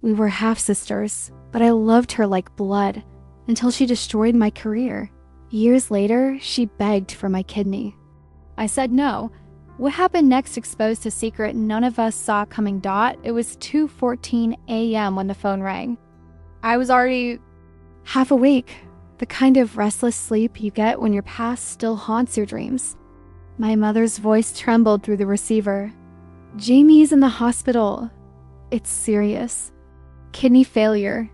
We were half-sisters, but I loved her like blood until she destroyed my career. Years later, she begged for my kidney. I said no. What happened next exposed a secret none of us saw coming. It was 2:14 a.m. when the phone rang. I was already half awake, the kind of restless sleep you get when your past still haunts your dreams. My mother's voice trembled through the receiver. "Jamie's in the hospital. It's serious. Kidney failure."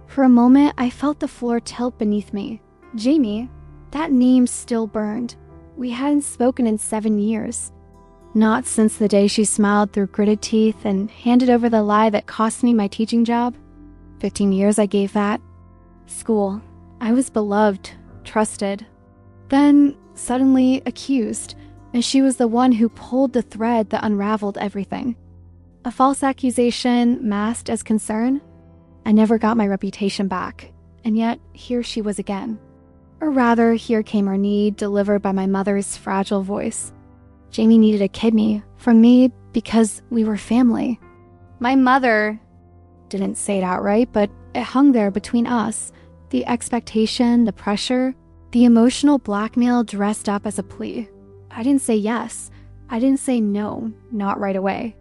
For a moment, I felt the floor tilt beneath me. Jamie, that name still burned. We hadn't spoken in 7 years. Not since the day she smiled through gritted teeth and handed over the lie that cost me my teaching job. 15 years I gave that. School. I was beloved, trusted. Then, suddenly accused, and she was the one who pulled the thread that unraveled everything. A false accusation masked as concern. I never got my reputation back, and yet here she was again. Or rather, here came her need, delivered by my mother's fragile voice. Jamie needed a kidney from me because we were family. My mother didn't say it outright, but it hung there between us. The expectation, the pressure, the emotional blackmail dressed up as a plea. I didn't say yes. I didn't say no, not right away.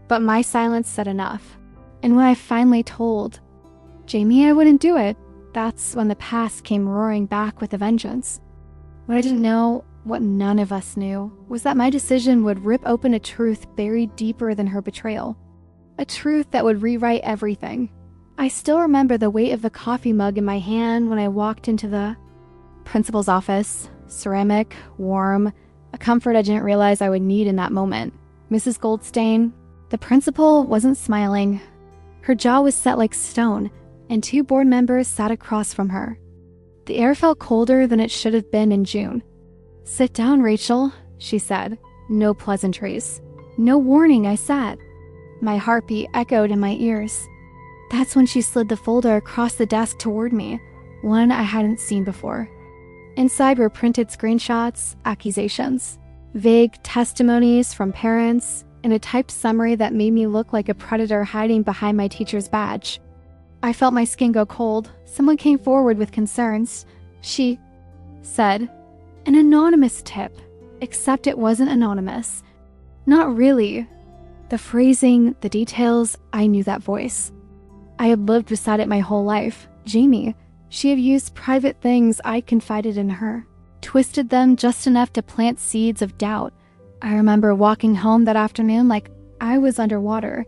But my silence said enough. And when I finally told Jamie I wouldn't do it, that's when the past came roaring back with a vengeance. What I didn't know, what none of us knew, was that my decision would rip open a truth buried deeper than her betrayal. A truth that would rewrite everything. I still remember the weight of the coffee mug in my hand when I walked into the principal's office. Ceramic, warm, a comfort I didn't realize I would need in that moment. Mrs. Goldstein, the principal, wasn't smiling. Her jaw was set like stone, and 2 board members sat across from her. The air felt colder than it should have been in June. "Sit down, Rachel," she said. No pleasantries. No warning, I sat. My heartbeat echoed in my ears. That's when she slid the folder across the desk toward me, one I hadn't seen before. Inside were printed screenshots, accusations, vague testimonies from parents, and a typed summary that made me look like a predator hiding behind my teacher's badge. I felt my skin go cold. Someone came forward with concerns. She said, "An anonymous tip," except it wasn't anonymous. Not really. The phrasing, the details, I knew that voice. I had lived beside it my whole life. Jamie, she had used private things I confided in her, twisted them just enough to plant seeds of doubt. I remember walking home that afternoon like I was underwater.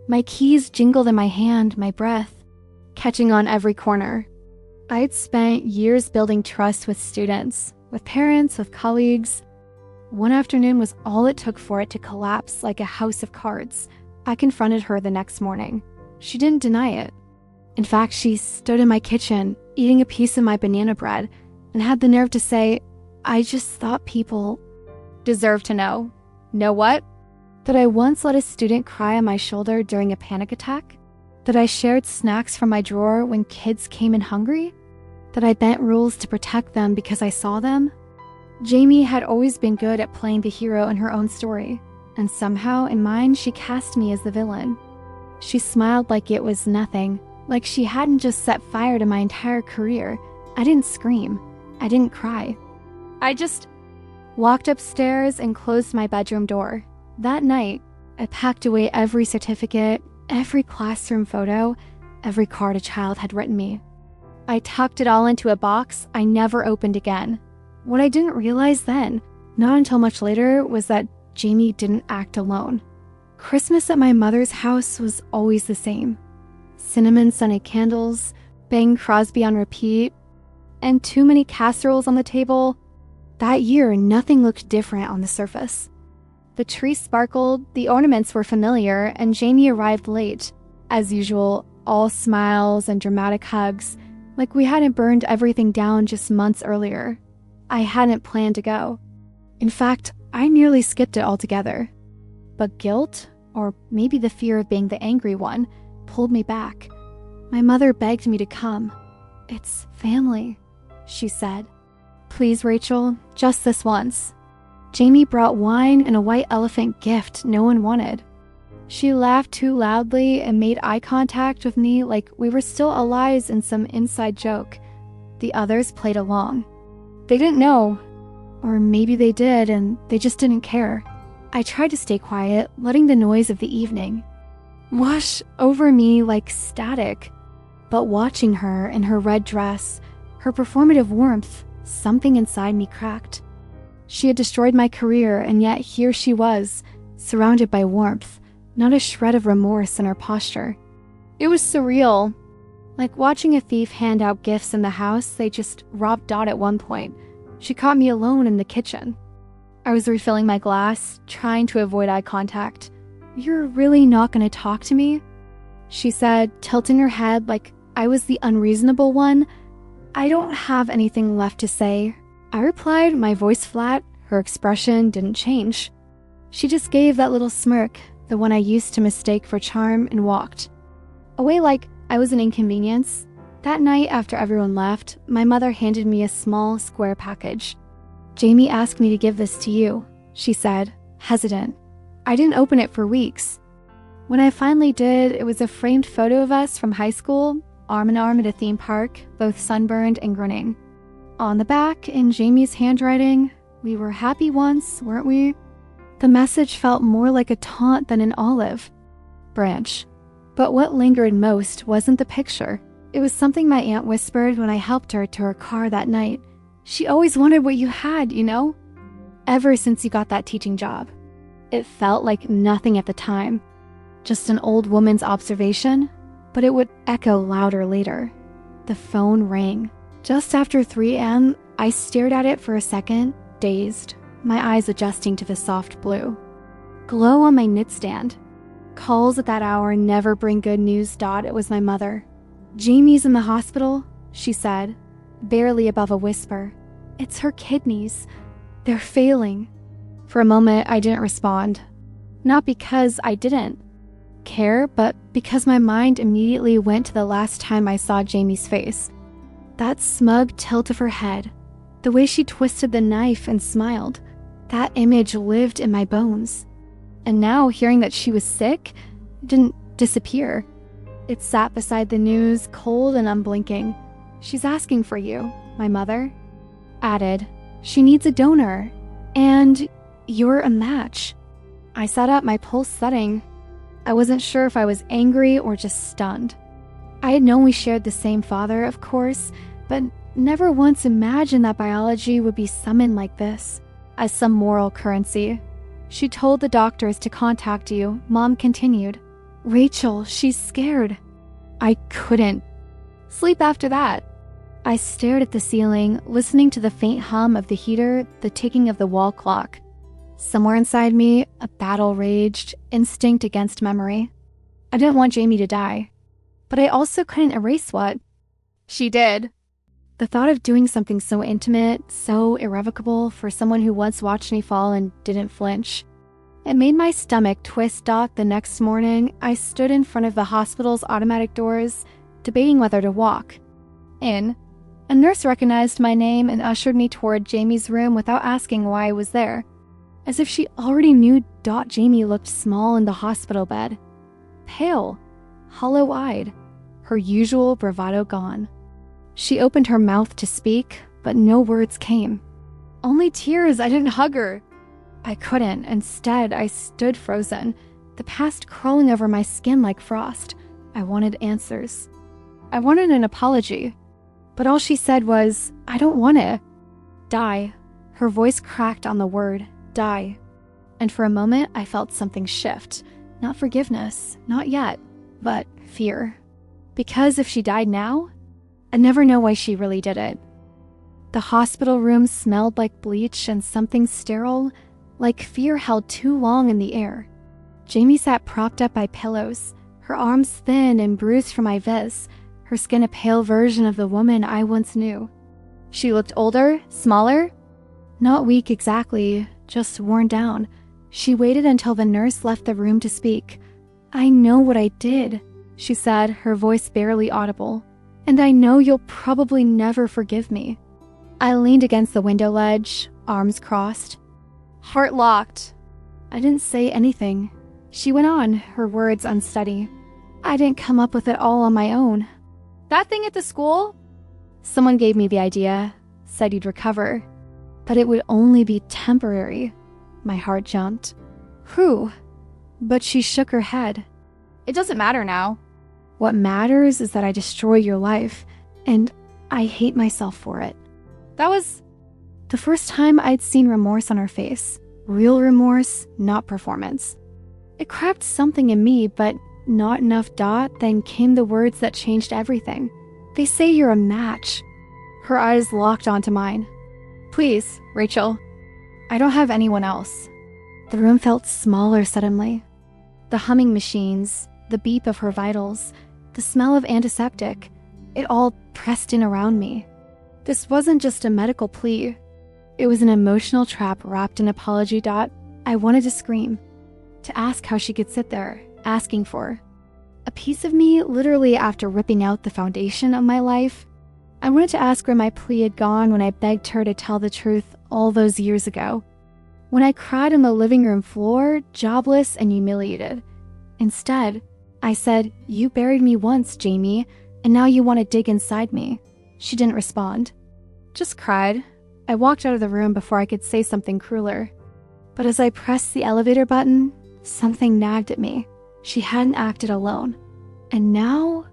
My keys jingled in my hand, my breath catching on every corner. I'd spent years building trust with students, with parents, with colleagues. One afternoon was all it took for it to collapse like a house of cards. I confronted her the next morning. She didn't deny it. In fact, she stood in my kitchen, eating a piece of my banana bread, and had the nerve to say, "I just thought people deserve to know." Know what? That I once let a student cry on my shoulder during a panic attack? That I shared snacks from my drawer when kids came in hungry? That I bent rules to protect them because I saw them? Jamie had always been good at playing the hero in her own story, and somehow in mine she cast me as the villain. She smiled like it was nothing, like she hadn't just set fire to my entire career. I didn't scream. I didn't cry. I just walked upstairs and closed my bedroom door. That night, I packed away every certificate, every classroom photo, every card a child had written me. I tucked it all into a box I never opened again. What I didn't realize then, not until much later, was that Jamie didn't act alone. Christmas at my mother's house was always the same. Cinnamon-scented candles, Bing Crosby on repeat, and too many casseroles on the table. That year, nothing looked different on the surface. The tree sparkled, the ornaments were familiar, and Jamie arrived late. As usual, all smiles and dramatic hugs, like we hadn't burned everything down just months earlier. I hadn't planned to go. In fact, I nearly skipped it altogether. But guilt, or maybe the fear of being the angry one, pulled me back. My mother begged me to come. "It's family," she said. "Please, Rachel, just this once." Jamie brought wine and a white elephant gift no one wanted. She laughed too loudly and made eye contact with me like we were still allies in some inside joke. The others played along. They didn't know. Or maybe they did and they just didn't care. I tried to stay quiet, letting the noise of the evening wash over me like static. But watching her in her red dress, her performative warmth, something inside me cracked. She had destroyed my career, and yet here she was, surrounded by warmth, not a shred of remorse in her posture. It was surreal. Like watching a thief hand out gifts in the house they just robbed Dot at one point. She caught me alone in the kitchen. I was refilling my glass, trying to avoid eye contact. "You're really not going to talk to me?" she said, tilting her head like I was the unreasonable one. "I don't have anything left to say," I replied, my voice flat. Her expression didn't change. She just gave that little smirk, the one I used to mistake for charm, and walked away like I was an inconvenience. That night, after everyone left, my mother handed me a small, square package. "Jamie asked me to give this to you," she said, hesitant. I didn't open it for weeks. When I finally did, it was a framed photo of us from high school, arm in arm at a theme park, both sunburned and grinning. On the back, in Jamie's handwriting, "We were happy once, weren't we?" The message felt more like a taunt than an olive branch. But what lingered most wasn't the picture. It was something my aunt whispered when I helped her to her car that night. "She always wanted what you had, you know? Ever since you got that teaching job." It felt like nothing at the time. Just an old woman's observation, but it would echo louder later. The phone rang. Just after 3 a.m., I stared at it for a second, dazed, my eyes adjusting to the soft blue glow on my nightstand. Calls at that hour never bring good news, Dot. It was my mother. "Jamie's in the hospital," she said, barely above a whisper. "It's her kidneys. They're failing." For a moment, I didn't respond. Not because I didn't care, but because my mind immediately went to the last time I saw Jamie's face. That smug tilt of her head, the way she twisted the knife and smiled, that image lived in my bones. And now, hearing that she was sick, didn't disappear. It sat beside the news, cold and unblinking. "She's asking for you," my mother added. "She needs a donor, and you're a match." I sat up, my pulse thudding. I wasn't sure if I was angry or just stunned. I had known we shared the same father, of course, but never once imagined that biology would be summoned like this, as some moral currency. "She told the doctors to contact you," Mom continued. "Rachel, she's scared." I couldn't sleep after that. I stared at the ceiling, listening to the faint hum of the heater, the ticking of the wall clock. Somewhere inside me, a battle raged, instinct against memory. I didn't want Jamie to die, but I also couldn't erase what she did. The thought of doing something so intimate, so irrevocable for someone who once watched me fall and didn't flinch. It made my stomach twist. The next morning, I stood in front of the hospital's automatic doors, debating whether to walk in. A nurse recognized my name and ushered me toward Jamie's room without asking why I was there. As if she already knew. Jamie looked small in the hospital bed. Pale, hollow-eyed, her usual bravado gone. She opened her mouth to speak, but no words came. Only tears. I didn't hug her. I couldn't. Instead, I stood frozen, the past crawling over my skin like frost. I wanted answers. I wanted an apology. But all she said was, "I don't want to." Die. Her voice cracked on the word, die. And for a moment, I felt something shift. Not forgiveness, not yet, but fear. Because if she died now, I'd never know why she really did it. The hospital room smelled like bleach and something sterile, like fear held too long in the air. Jamie sat propped up by pillows, her arms thin and bruised from my vis, her skin a pale version of the woman I once knew. She looked older, smaller, not weak exactly, just worn down. She waited until the nurse left the room to speak. "I know what I did," she said, her voice barely audible. "And I know you'll probably never forgive me." I leaned against the window ledge, arms crossed, heart locked. I didn't say anything, She went on, her words unsteady. I didn't come up with it all on my own. That thing at the school? Someone gave me the idea, said you'd recover. But it would only be temporary. My heart jumped. Who? But she shook her head. It doesn't matter now. What matters is that I destroy your life, and I hate myself for it. That was the first time I'd seen remorse on her face. Real remorse, not performance. It cracked something in me, but not enough. Then came the words that changed everything. They say you're a match. Her eyes locked onto mine. Please, Rachel. I don't have anyone else. The room felt smaller suddenly. The humming machines, the beep of her vitals, the smell of antiseptic, it all pressed in around me. This wasn't just a medical plea. It was an emotional trap wrapped in apology. I wanted to scream, to ask how she could sit there, asking for a piece of me literally after ripping out the foundation of my life. I wanted to ask where my plea had gone when I begged her to tell the truth all those years ago. When I cried on the living room floor, jobless and humiliated. Instead, I said, you buried me once, Jamie, and now you want to dig inside me. She didn't respond. Just cried. I walked out of the room before I could say something crueler. But as I pressed the elevator button, something nagged at me. She hadn't acted alone. And now,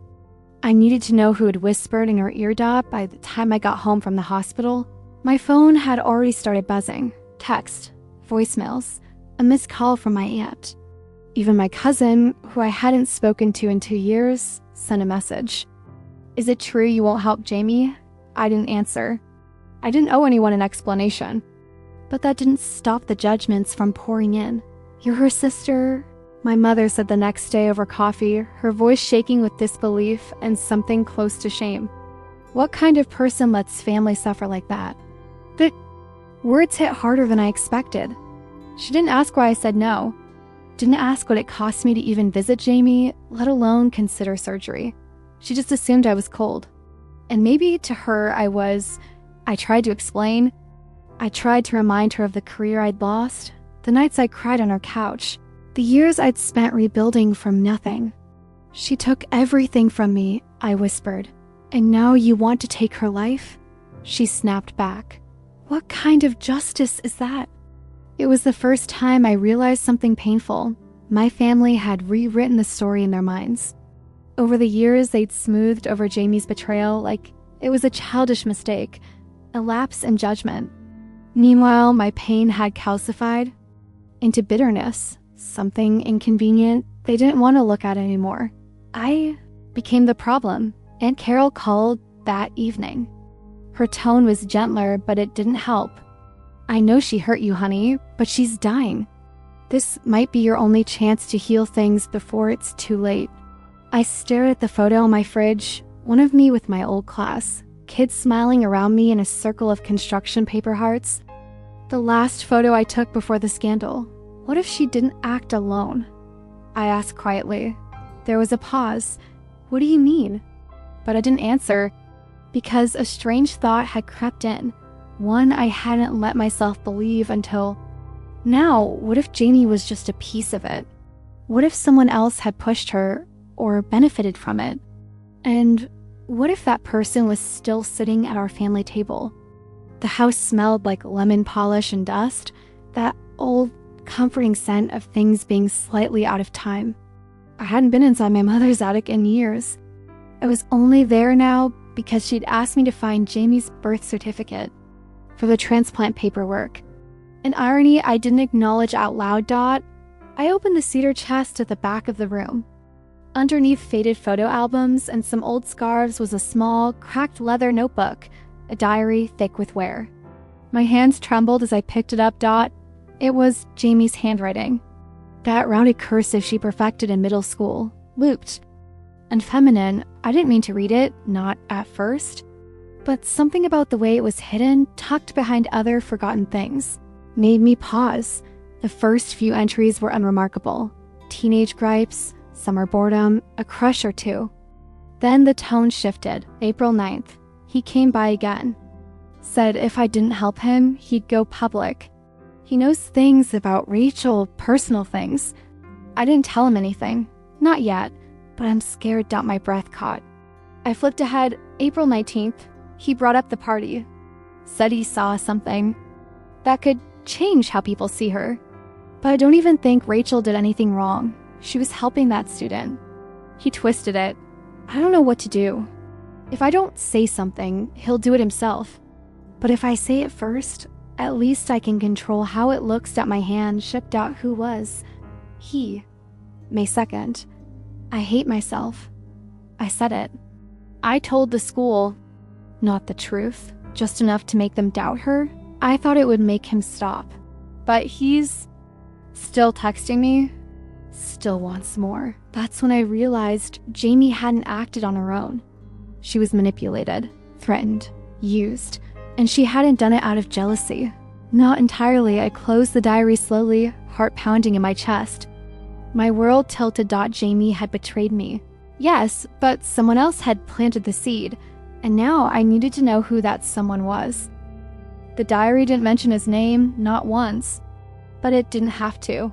I needed to know who had whispered in her ear. By the time I got home from the hospital, my phone had already started buzzing. Text, voicemails, a missed call from my aunt. Even my cousin, who I hadn't spoken to in 2 years, sent a message. Is it true you won't help Jamie? I didn't answer. I didn't owe anyone an explanation. But that didn't stop the judgments from pouring in. You're her sister, my mother said the next day over coffee, her voice shaking with disbelief and something close to shame. What kind of person lets family suffer like that? The words hit harder than I expected. She didn't ask why I said no. Didn't ask what it cost me to even visit Jamie, let alone consider surgery. She just assumed I was cold. And maybe to her I tried to explain. I tried to remind her of the career I'd lost, the nights I cried on her couch, the years I'd spent rebuilding from nothing. She took everything from me, I whispered. And now you want to take her life? She snapped back. What kind of justice is that? It was the first time I realized something painful. My family had rewritten the story in their minds. Over the years, they'd smoothed over Jamie's betrayal like it was a childish mistake, a lapse in judgment. Meanwhile, my pain had calcified into bitterness, something inconvenient they didn't want to look at anymore. I became the problem, Aunt Carol called that evening. Her tone was gentler, but it didn't help. I know she hurt you, honey, but she's dying. This might be your only chance to heal things before it's too late. I stared at the photo on my fridge, one of me with my old class, kids smiling around me in a circle of construction paper hearts. The last photo I took before the scandal. What if she didn't act alone? I asked quietly. There was a pause. What do you mean? But I didn't answer, because a strange thought had crept in, one I hadn't let myself believe until now. What if Jamie was just a piece of it? What if someone else had pushed her or benefited from it? And what if that person was still sitting at our family table? The house smelled like lemon polish and dust, that old, comforting scent of things being slightly out of time. I hadn't been inside my mother's attic in years. I was only there now because she'd asked me to find Jamie's birth certificate for the transplant paperwork. An irony I didn't acknowledge out loud. I opened the cedar chest at the back of the room. Underneath faded photo albums and some old scarves was a small, cracked leather notebook, a diary thick with wear. My hands trembled as I picked it up. It was Jamie's handwriting. That rounded cursive she perfected in middle school, looped and feminine. I didn't mean to read it, not at first. But something about the way it was hidden, tucked behind other forgotten things, made me pause. The first few entries were unremarkable. Teenage gripes, summer boredom, a crush or two. Then the tone shifted. April 9th. He came by again. Said if I didn't help him, he'd go public. He knows things about Rachel, personal things. I didn't tell him anything. Not yet, but I'm scared. My breath caught. I flipped ahead. April 19th. He brought up the party. Said he saw something that could change how people see her. But I don't even think Rachel did anything wrong. She was helping that student. He twisted it. I don't know what to do. If I don't say something, he'll do it himself. But if I say it first, at least I can control how it looks at my hand shipped out who was he. May 2nd. I hate myself. I said it. I told the school, not the truth, just enough to make them doubt her. I thought it would make him stop. But he's still texting me, still wants more. That's when I realized Jamie hadn't acted on her own. She was manipulated, threatened, used, and she hadn't done it out of jealousy. Not entirely. I closed the diary slowly, heart pounding in my chest. My world tilted. Jamie had betrayed me. Yes, but someone else had planted the seed, and now I needed to know who that someone was. The diary didn't mention his name, not once, but it didn't have to.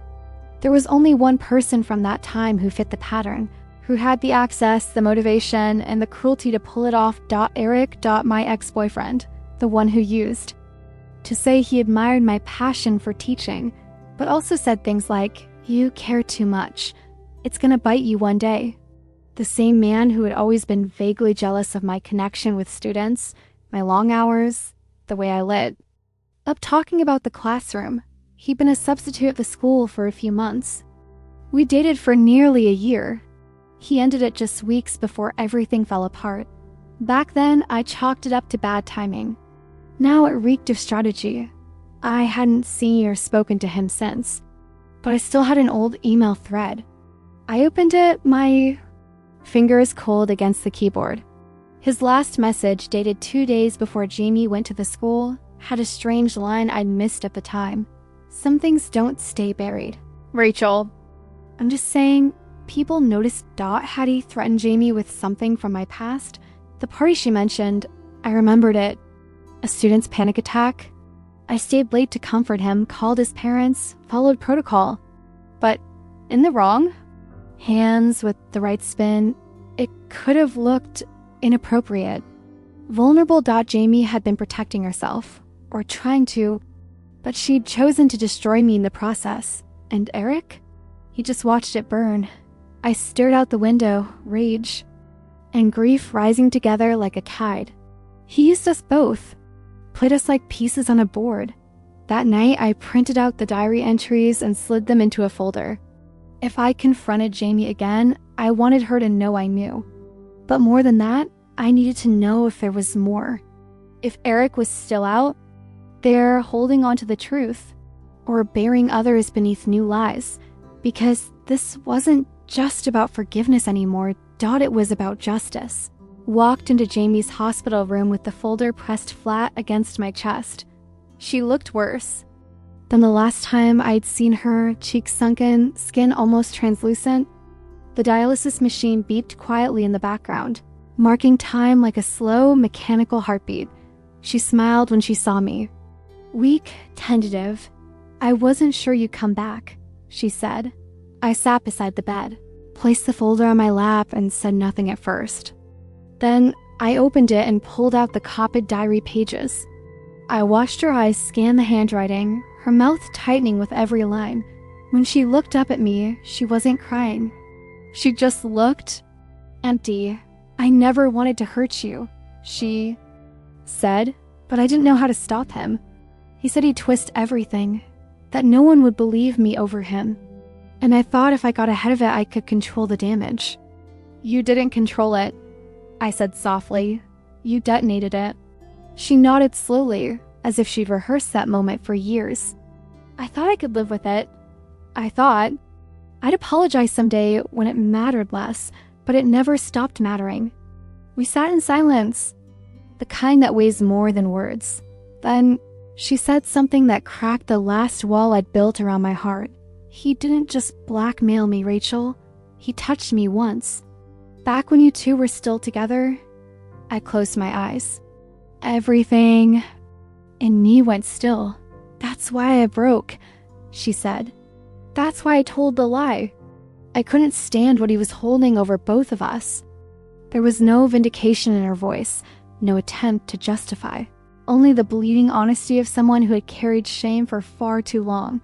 There was only one person from that time who fit the pattern, who had the access, the motivation, and the cruelty to pull it off. Eric. My ex-boyfriend, the one who used. To say he admired my passion for teaching, but also said things like, "You care too much. It's gonna bite you one day." The same man who had always been vaguely jealous of my connection with students, my long hours, the way I lit. Up talking about the classroom. He'd been a substitute at the school for a few months. We dated for nearly a year. He ended it just weeks before everything fell apart. Back then, I chalked it up to bad timing. Now it reeked of strategy. I hadn't seen or spoken to him since, but I still had an old email thread. I opened it, my fingers cold against the keyboard. His last message, dated 2 days before Jamie went to the school, had a strange line I'd missed at the time. Some things don't stay buried. Rachel. I'm just saying, people noticed. Had he threatened Jamie with something from my past? The party she mentioned, I remembered it. A student's panic attack. I stayed late to comfort him, called his parents, followed protocol. But in the wrong? Hands with the right spin. It could have looked inappropriate. Vulnerable. Jamie had been protecting herself, or trying to, but she'd chosen to destroy me in the process. And Eric? He just watched it burn. I stared out the window, rage and grief rising together like a tide. He used us both, played us like pieces on a board. That night, I printed out the diary entries and slid them into a folder. If I confronted Jamie again, I wanted her to know I knew. But more than that, I needed to know if there was more. If Eric was still out there holding on to the truth, or burying others beneath new lies. Because this wasn't just about forgiveness anymore. It was about justice. Walked into Jamie's hospital room with the folder pressed flat against my chest. She looked worse than the last time I'd seen her, cheeks sunken, skin almost translucent. The dialysis machine beeped quietly in the background, marking time like a slow, mechanical heartbeat. She smiled when she saw me. Weak, tentative. "I wasn't sure you'd come back," she said. I sat beside the bed, placed the folder on my lap, and said nothing at first. Then I opened it and pulled out the copied diary pages. I watched her eyes scan the handwriting, her mouth tightening with every line. When she looked up at me, she wasn't crying. She just looked empty. "I never wanted to hurt you," she said, but I didn't know how to stop him. He said he'd twist everything, that no one would believe me over him. And I thought if I got ahead of it, I could control the damage. "You didn't control it," I said softly. "You detonated it." She nodded slowly, as if she'd rehearsed that moment for years. I thought I could live with it. I thought I'd apologize someday when it mattered less, but it never stopped mattering. We sat in silence, the kind that weighs more than words. Then she said something that cracked the last wall I'd built around my heart. "He didn't just blackmail me, Rachel. He touched me once. Back when you two were still together." I closed my eyes. Everything in me went still. "That's why I broke," she said. "That's why I told the lie." I couldn't stand what he was holding over both of us. There was no vindication in her voice, no attempt to justify. Only the bleeding honesty of someone who had carried shame for far too long.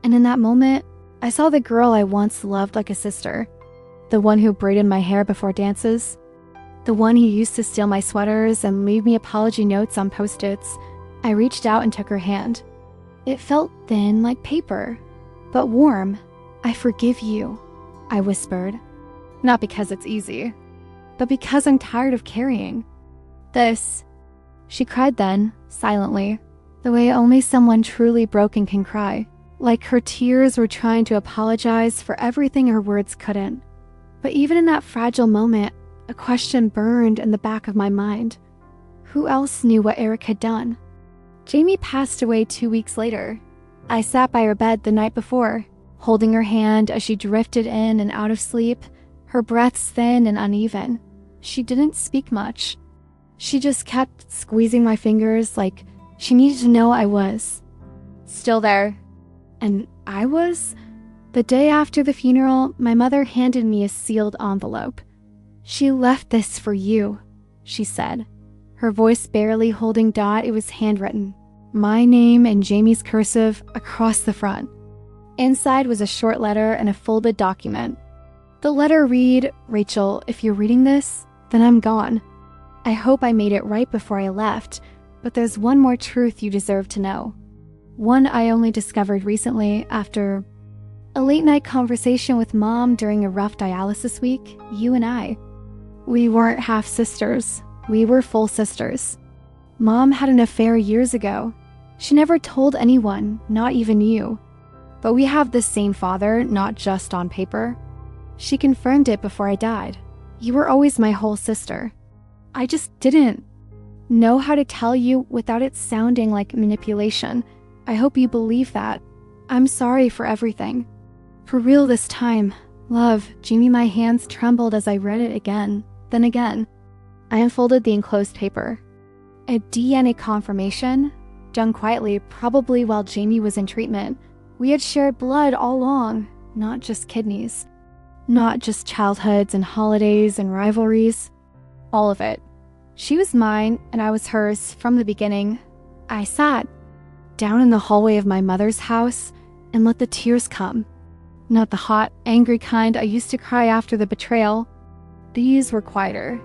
And in that moment, I saw the girl I once loved like a sister. The one who braided my hair before dances. The one who used to steal my sweaters and leave me apology notes on Post-its. I reached out and took her hand. It felt thin like paper, but warm. "I forgive you," I whispered. Not because it's easy, but because I'm tired of carrying this. She cried then, silently, the way only someone truly broken can cry. Like her tears were trying to apologize for everything her words couldn't. But even in that fragile moment, a question burned in the back of my mind. Who else knew what Eric had done? Jamie passed away 2 weeks later. I sat by her bed the night before, holding her hand as she drifted in and out of sleep, her breaths thin and uneven. She didn't speak much. She just kept squeezing my fingers like she needed to know I was still there. And I was. The day after the funeral, my mother handed me a sealed envelope. "She left this for you," she said. Her voice barely holding Dot, it was handwritten. My name and Jamie's cursive across the front. Inside was a short letter and a folded document. The letter read, "Rachel, if you're reading this, then I'm gone. I hope I made it right before I left, but there's one more truth you deserve to know. One I only discovered recently after a late-night conversation with Mom during a rough dialysis week, you and I. We weren't half-sisters. We were full sisters. Mom had an affair years ago. She never told anyone, not even you. But we have the same father, not just on paper. She confirmed it before I died. You were always my whole sister. I just didn't know how to tell you without it sounding like manipulation. I hope you believe that. I'm sorry for everything. For real this time. Love." Jamie, my hands trembled as I read it again, then again. I unfolded the enclosed paper. A DNA confirmation, done quietly, probably while Jamie was in treatment. We had shared blood all along, not just kidneys. Not just childhoods and holidays and rivalries. All of it. She was mine and I was hers from the beginning. I sat down in the hallway of my mother's house and let the tears come. Not the hot, angry kind I used to cry after the betrayal. These were quieter,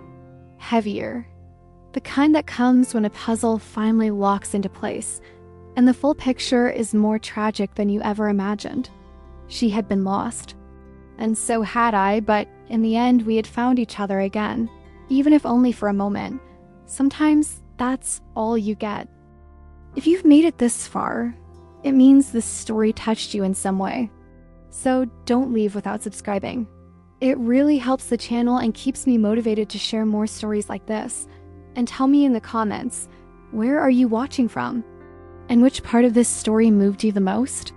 heavier. The kind that comes when a puzzle finally locks into place, and the full picture is more tragic than you ever imagined. She had been lost. And so had I, but in the end we had found each other again, even if only for a moment. Sometimes that's all you get. If you've made it this far, it means this story touched you in some way. So don't leave without subscribing. It really helps the channel and keeps me motivated to share more stories like this. And tell me in the comments, where are you watching from? And which part of this story moved you the most?